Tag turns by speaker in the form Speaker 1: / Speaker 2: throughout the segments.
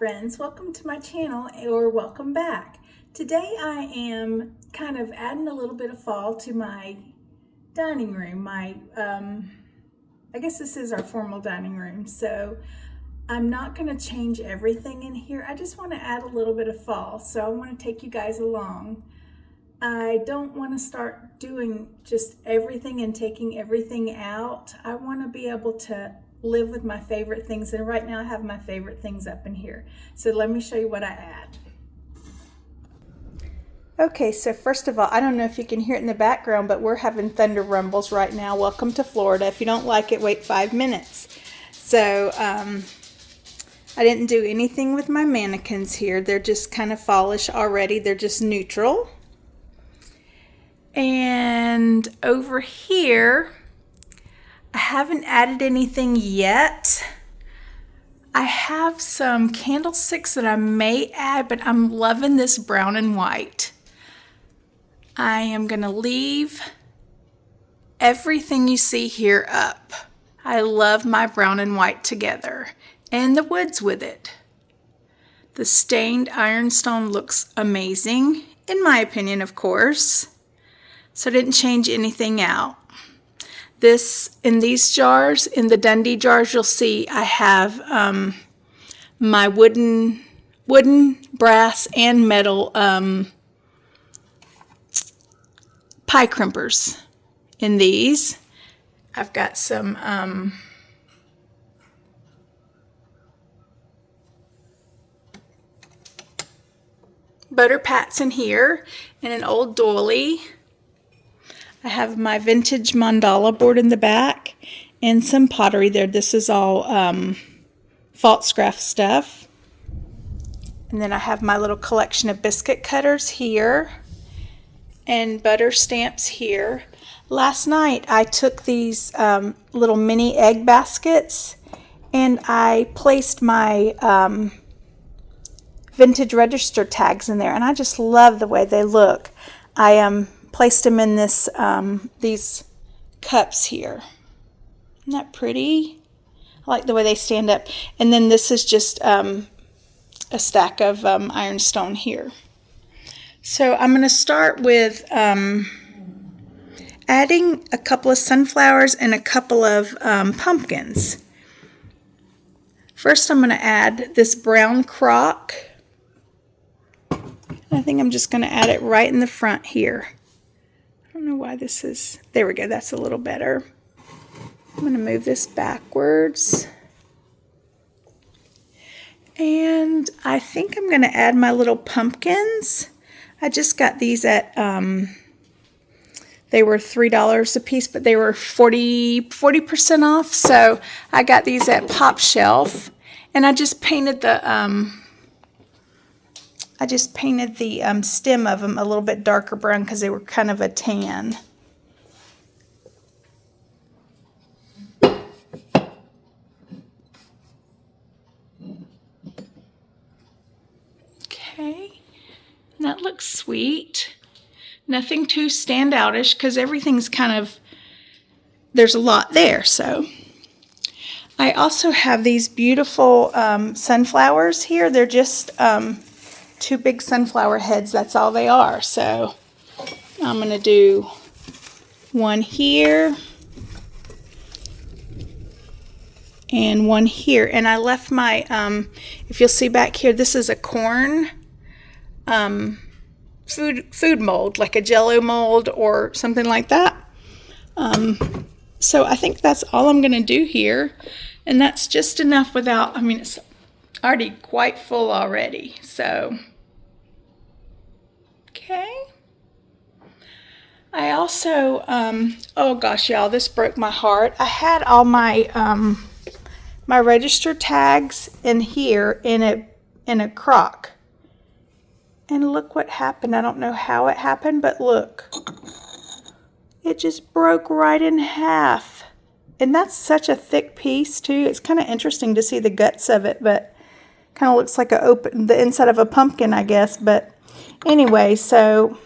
Speaker 1: friends, welcome to my channel, or welcome back. Today I am kind of adding a little bit of fall to my dining room. I guess this is our formal dining room, so I'm not going to change everything in here. I just want to add a little bit of fall, so I want to take you guys along. I don't want to start doing just everything and taking everything out. I want to be able to live with my favorite things, and right now I have my favorite things up in here. So let me show you what I add. Okay, so first of all, I don't know if you can hear it in the background, but we're having thunder rumbles right now. Welcome to Florida. If you don't like it, wait 5 minutes. So I didn't do anything with my mannequins here. They're just kind of fallish already. They're just neutral. And over here, I haven't added anything yet. I have some candlesticks that I may add, but I'm loving this brown and white. I am going to leave everything you see here up. I love my brown and white together, and the woods with it. The stained ironstone looks amazing, in my opinion, of course. So I didn't change anything out. In these jars, in the Dundee jars, you'll see I have my wooden, brass, and metal pie crimpers in these. I've got some butter pats in here, and an old doily. I have my vintage mandala board in the back and some pottery there. This is all Falstaff stuff. And then I have my little collection of biscuit cutters here and butter stamps here. Last night I took these little mini egg baskets and I placed my vintage register tags in there, and I just love the way they look. I placed them in these cups here. Isn't that pretty? I like the way they stand up. And then this is just a stack of ironstone here. So I'm going to start with adding a couple of sunflowers and a couple of pumpkins. First I'm going to add this brown crock. I think I'm just going to add it right in the front here. I don't know why this is, there we go, that's a little better. I'm going to move this backwards. And I think I'm going to add my little pumpkins. I just got these at, they were $3 a piece, but they were 40% off. So I got these at Pop Shelf, and I just painted the, stem of them a little bit darker brown because they were kind of a tan. Okay, and that looks sweet. Nothing too standoutish because everything's kind of, there's a lot there. So I also have these beautiful sunflowers here. They're just two big sunflower heads. That's all they are. So I'm going to do one here and one here. And I left my, if you'll see back here, this is a corn food mold, like a Jello mold or something like that. So I think that's all I'm going to do here. And that's just enough without, I mean, it's already quite full already. So okay. I also, oh gosh, y'all, this broke my heart. I had all my my register tags in here in a crock. And look what happened. I don't know how it happened, but look. It just broke right in half. And that's such a thick piece too. It's kind of interesting to see the guts of it, but kind of looks like the inside of a pumpkin, I guess. But anyway, so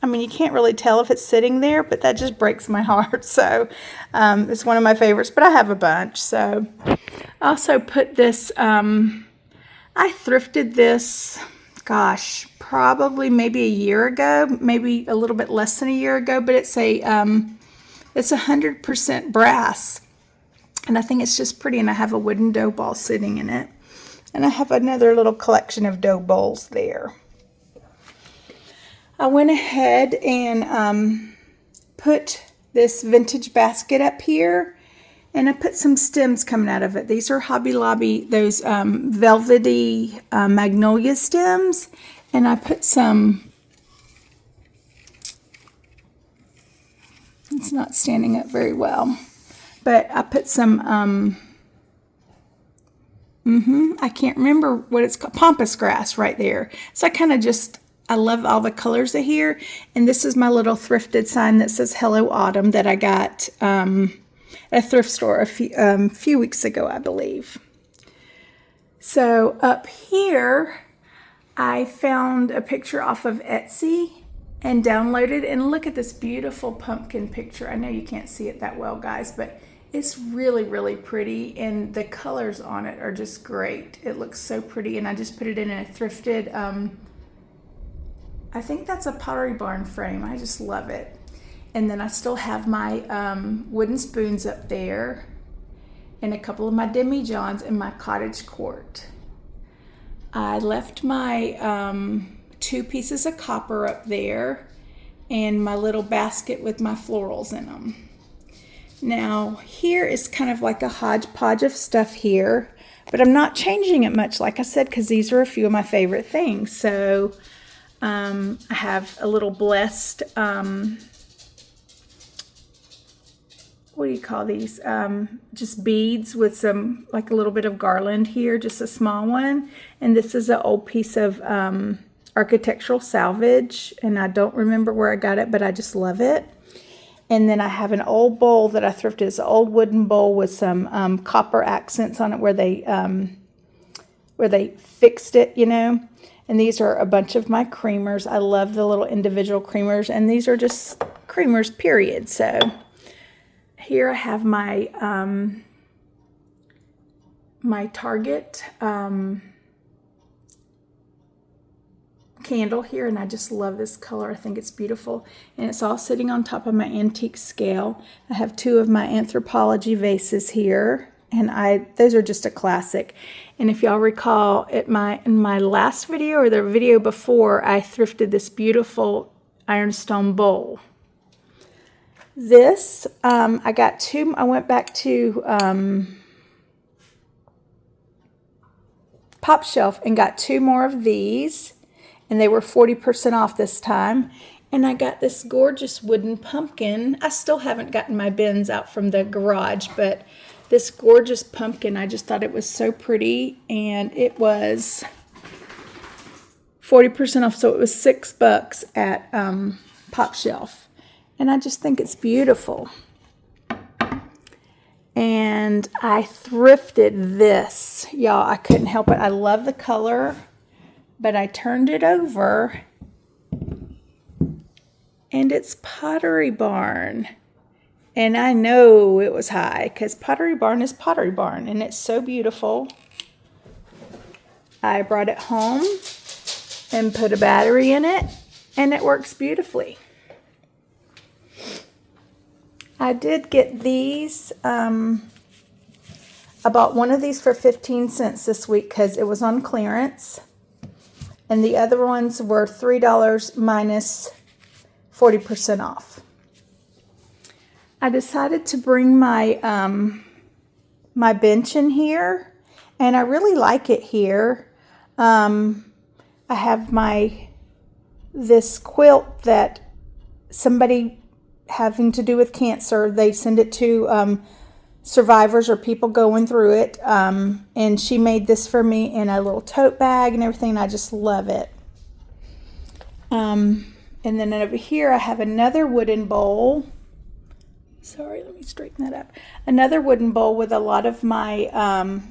Speaker 1: I mean, you can't really tell if it's sitting there, but that just breaks my heart. So it's one of my favorites, but I have a bunch. So I also put this I thrifted this, gosh, probably maybe a year ago, maybe a little bit less than a year ago, but it's 100% brass. And I think it's just pretty, and I have a wooden dough ball sitting in it. And I have another little collection of dough bowls there. I went ahead and put this vintage basket up here, and I put some stems coming out of it. These are Hobby Lobby, those velvety magnolia stems, and I put some, it's not standing up very well, but I put some, I can't remember what it's called, pampas grass right there. So I love all the colors of here. And this is my little thrifted sign that says Hello Autumn that I got at a thrift store a few weeks ago, I believe. So up here, I found a picture off of Etsy and downloaded. And look at this beautiful pumpkin picture. I know you can't see it that well, guys, but it's really, really pretty. And the colors on it are just great. It looks so pretty. And I just put it in a thrifted I think that's a Pottery Barn frame. I just love it. And then I still have my wooden spoons up there and a couple of my demijohns in my cottage court. I left my 2 pieces of copper up there and my little basket with my florals in them. Now here is kind of like a hodgepodge of stuff here, but I'm not changing it much, like I said, because these are a few of my favorite things. So I have a little blessed, what do you call these? Just beads with some, like a little bit of garland here, just a small one. And this is an old piece of architectural salvage, and I don't remember where I got it, but I just love it. And then I have an old bowl that I thrifted. It's an old wooden bowl with some copper accents on it where they fixed it, you know. And these are a bunch of my creamers. I love the little individual creamers, and these are just creamers, period. So here I have my my Target candle here, and I just love this color. I think it's beautiful, and it's all sitting on top of my antique scale. I have 2 of my Anthropology vases here, and those are just a classic. And if y'all recall, in my last video or the video before, I thrifted this beautiful ironstone bowl. This, I got 2, I went back to Pop Shelf and got 2 more of these, and they were 40% off this time. And I got this gorgeous wooden pumpkin. I still haven't gotten my bins out from the garage, but this gorgeous pumpkin, I just thought it was so pretty, and it was 40% off, so it was $6 at Pop Shelf. And I just think it's beautiful. And I thrifted this. Y'all, I couldn't help it. I love the color, but I turned it over, and it's Pottery Barn. And I know it was high because Pottery Barn is Pottery Barn, and it's so beautiful. I brought it home and put a battery in it, and it works beautifully. I did get these. I bought one of these for 15 cents this week because it was on clearance. And the other ones were $3 minus 40% off. I decided to bring my my bench in here, and I really like it here. I have this quilt that somebody having to do with cancer, they send it to survivors or people going through it, and she made this for me in a little tote bag and everything, and I just love it. And then over here I have another wooden bowl. Sorry, let me straighten that up. Another wooden bowl with a lot of my,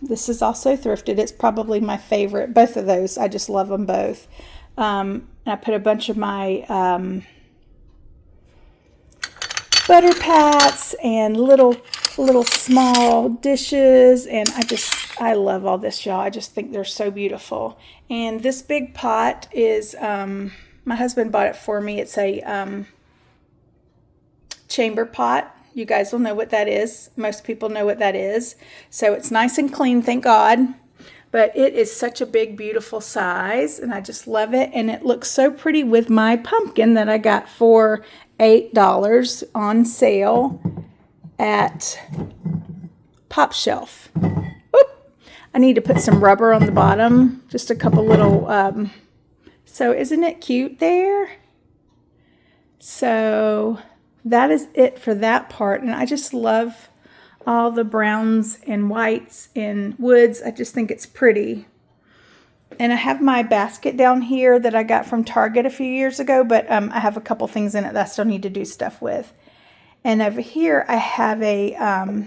Speaker 1: this is also thrifted. It's probably my favorite. Both of those, I just love them both. And I put a bunch of my butter pats and little little small dishes, and I love all this, y'all. I just think they're so beautiful. And this big pot is, my husband bought it for me. It's a chamber pot. You guys will know what that is. Most people know what that is. So it's nice and clean, thank God. But it is such a big, beautiful size, and I just love it. And it looks so pretty with my pumpkin that I got for $8 on sale at Pop Shelf. Oop. I need to put some rubber on the bottom, just a couple little, so isn't it cute there? So that is it for that part, and I just love all the browns and whites and woods. I just think it's pretty. And I have my basket down here that I got from Target a few years ago, but I have a couple things in it that I still need to do stuff with. And over here I have a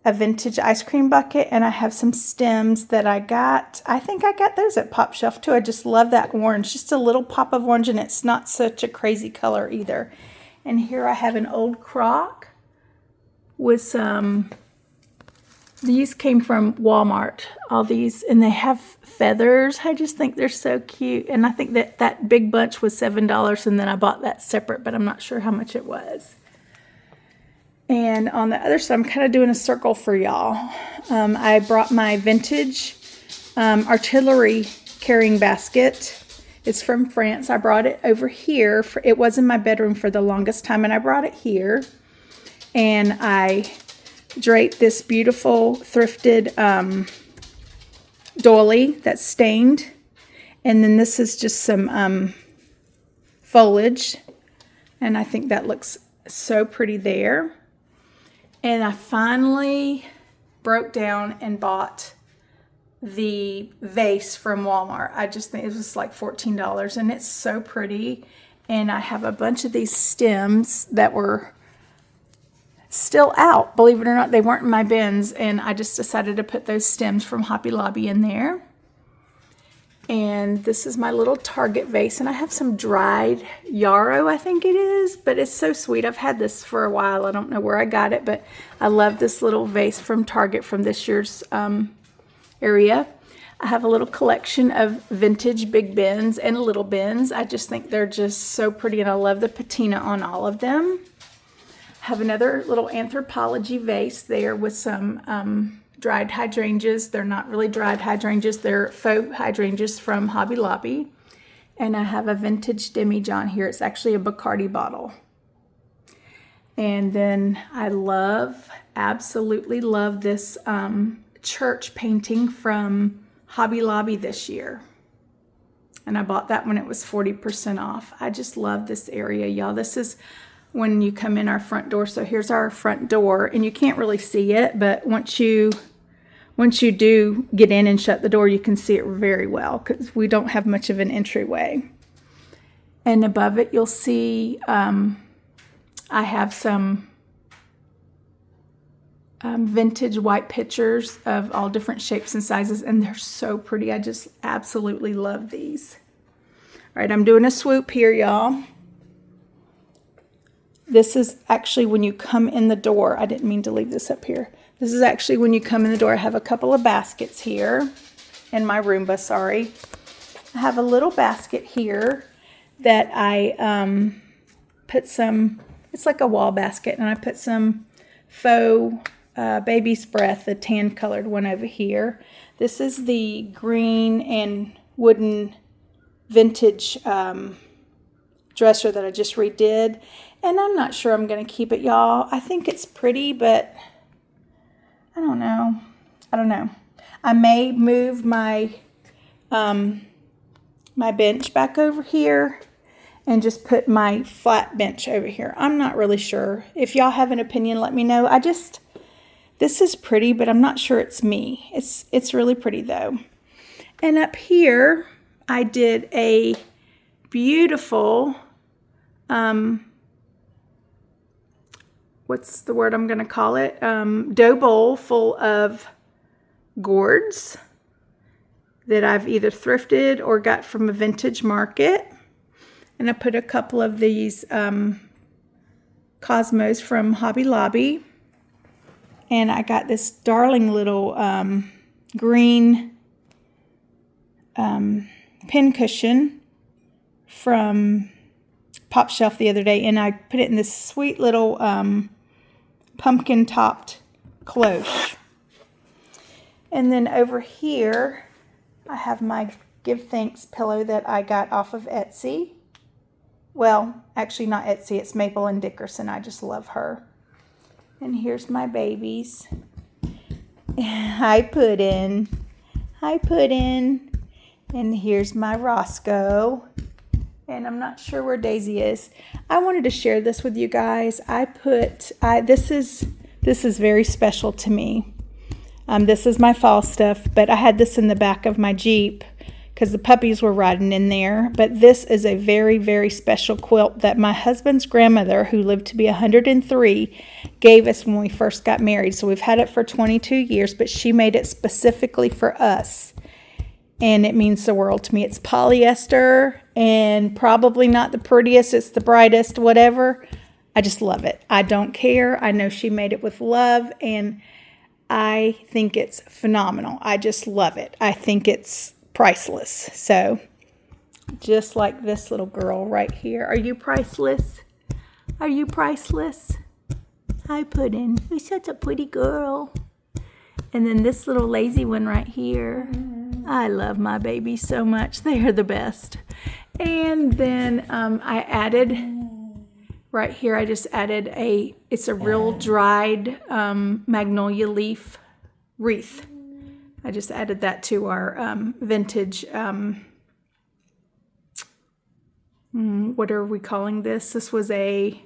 Speaker 1: vintage ice cream bucket, and I have some stems that I got. I think I got those at Pop Shelf too. I just love that orange, just a little pop of orange, and it's not such a crazy color either. And here I have an old crock with some, these came from Walmart, all these, and they have feathers. I just think they're so cute. And I think that big bunch was $7, and then I bought that separate, but I'm not sure how much it was. And on the other side, I'm kind of doing a circle for y'all. I brought my vintage artillery carrying basket. It's from France. I brought it over here. It was in my bedroom for the longest time, and I brought it here. And I draped this beautiful thrifted doily that's stained. And then this is just some foliage. And I think that looks so pretty there. And I finally broke down and bought the vase from Walmart. I just think it was like $14, and it's so pretty. And I have a bunch of these stems that were still out. Believe it or not, they weren't in my bins, and I just decided to put those stems from Hobby Lobby in there. And this is my little Target vase, and I have some dried yarrow, I think it is, but it's so sweet. I've had this for a while. I don't know where I got it, but I love this little vase from Target from this year's area. I have a little collection of vintage big bins and little bins. I just think they're just so pretty, and I love the patina on all of them. I have another little anthropology vase there with some dried hydrangeas. They're not really dried hydrangeas. They're faux hydrangeas from Hobby Lobby. And I have a vintage demijohn here. It's actually a Bacardi bottle. And then I absolutely love this church painting from Hobby Lobby this year. And I bought that when it was 40% off. I just love this area, y'all. This is when you come in our front door. So here's our front door, and you can't really see it, but once you do get in and shut the door, you can see it very well because we don't have much of an entryway. And above it, you'll see I have some vintage white pitchers of all different shapes and sizes, and they're so pretty. I just absolutely love these. All right, I'm doing a swoop here, y'all. This is actually when you come in the door. I didn't mean to leave this up here. This is actually when you come in the door. I have a couple of baskets here in my Roomba, sorry. I have a little basket here that I put some, it's like a wall basket, and I put some faux baby's breath, the tan colored one over here. This is the green and wooden vintage dresser that I just redid. And I'm not sure I'm going to keep it, y'all. I think it's pretty, but I don't know. I may move my my bench back over here and just put my flat bench over here. I'm not really sure. If y'all have an opinion, let me know. This is pretty, but I'm not sure it's me. It's really pretty though. And up here, I did a beautiful, what's the word I'm going to call it? Dough bowl full of gourds that I've either thrifted or got from a vintage market. And I put a couple of these Cosmos from Hobby Lobby. And I got this darling little green pin cushion from Pop Shelf the other day, and I put it in this sweet little pumpkin topped cloche. And then over here I have my Give Thanks pillow that I got off of Etsy. Well, actually not Etsy, it's Maple and Dickerson. I just love her. And here's my babies. Hi, Puddin'. Hi, Puddin'. And here's my Roscoe. And I'm not sure where Daisy is. I wanted to share this with you guys. This is very special to me. This is my fall stuff, but I had this in the back of my Jeep because the puppies were riding in there. But this is a very, very special quilt that my husband's grandmother, who lived to be 103, gave us when we first got married. So we've had it for 22 years, but she made it specifically for us. And it means the world to me. It's polyester and probably not the prettiest. It's the brightest, whatever. I just love it. I don't care. I know she made it with love, and I think it's phenomenal. I just love it. I think it's priceless. So just like this little girl right here. Are you priceless? Are you priceless? Hi, Puddin'. You're such a pretty girl. And then this little lazy one right here. I love my babies so much. They are the best. And then I added, right here, I just added it's a real dried magnolia leaf wreath. I just added that to our vintage, what are we calling this? This was a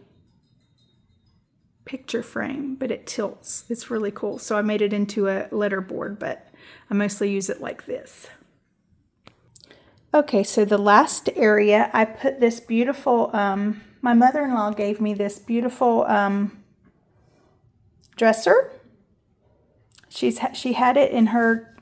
Speaker 1: picture frame, but it tilts. It's really cool. So I made it into a letter board, but I mostly use it like this. Okay, so the last area, I put this beautiful, my mother-in-law gave me this beautiful dresser. She had it in her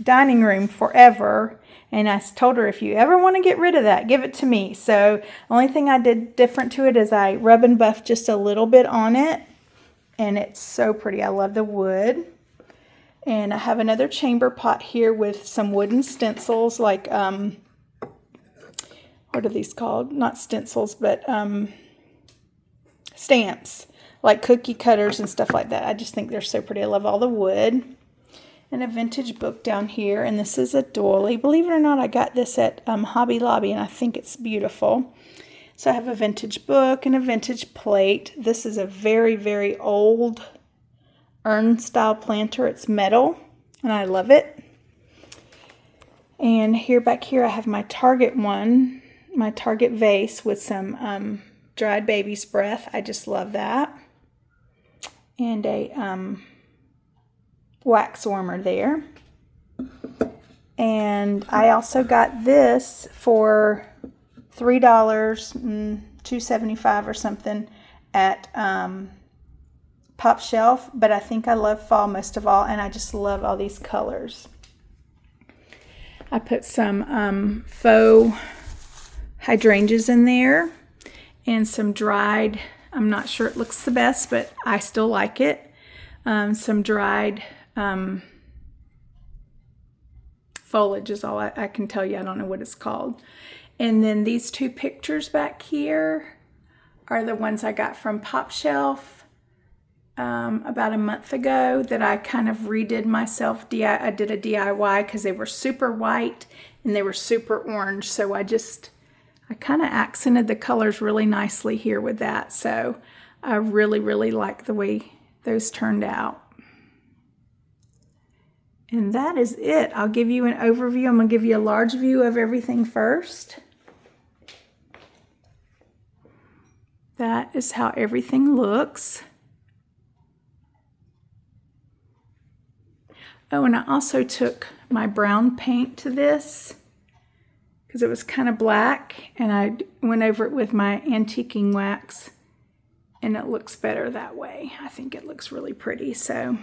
Speaker 1: dining room forever, and I told her, if you ever want to get rid of that, give it to me. So only thing I did different to it is I rub and buff just a little bit on it, and it's so pretty. I love the wood. And I have another chamber pot here with some wooden stencils, like, what are these called? Not stencils, but stamps, like cookie cutters and stuff like that. I just think they're so pretty. I love all the wood. And a vintage book down here, and this is a doily. Believe it or not, I got this at Hobby Lobby, and I think it's beautiful. So I have a vintage book and a vintage plate. This is a very, very old urn style planter. It's metal, and I love it. And here, back here, I have my Target one, my Target vase with some dried baby's breath. I just love that. And a wax warmer there. And I also got this for $3, $2.75 or something at Pop Shelf, but I think I love fall most of all, and I just love all these colors. I put some faux hydrangeas in there and some dried, I'm not sure it looks the best, but I still like it. Some dried foliage is all I can tell you. I don't know what it's called. And then these two pictures back here are the ones I got from Pop Shelf about a month ago that I kind of redid myself. I did a DIY because they were super white and they were super orange. So I kind of accented the colors really nicely here with that. So I really, really like the way those turned out. And that is it. I'll give you an overview. I'm going to give you a large view of everything first. That is how everything looks. Oh, and I also took my brown paint to this because it was kind of black, and I went over it with my antiquing wax, and it looks better that way. I think it looks really pretty. So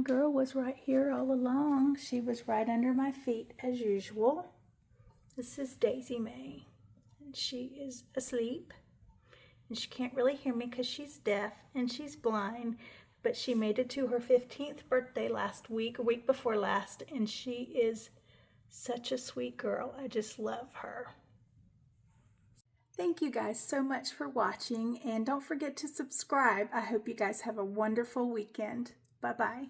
Speaker 1: girl was right here all along. She was right under my feet as usual. This is Daisy Mae, and she is asleep. And she can't really hear me because she's deaf and she's blind, but she made it to her 15th birthday last week, a week before last, and she is such a sweet girl. I just love her. Thank you guys so much for watching, and don't forget to subscribe. I hope you guys have a wonderful weekend. Bye-bye.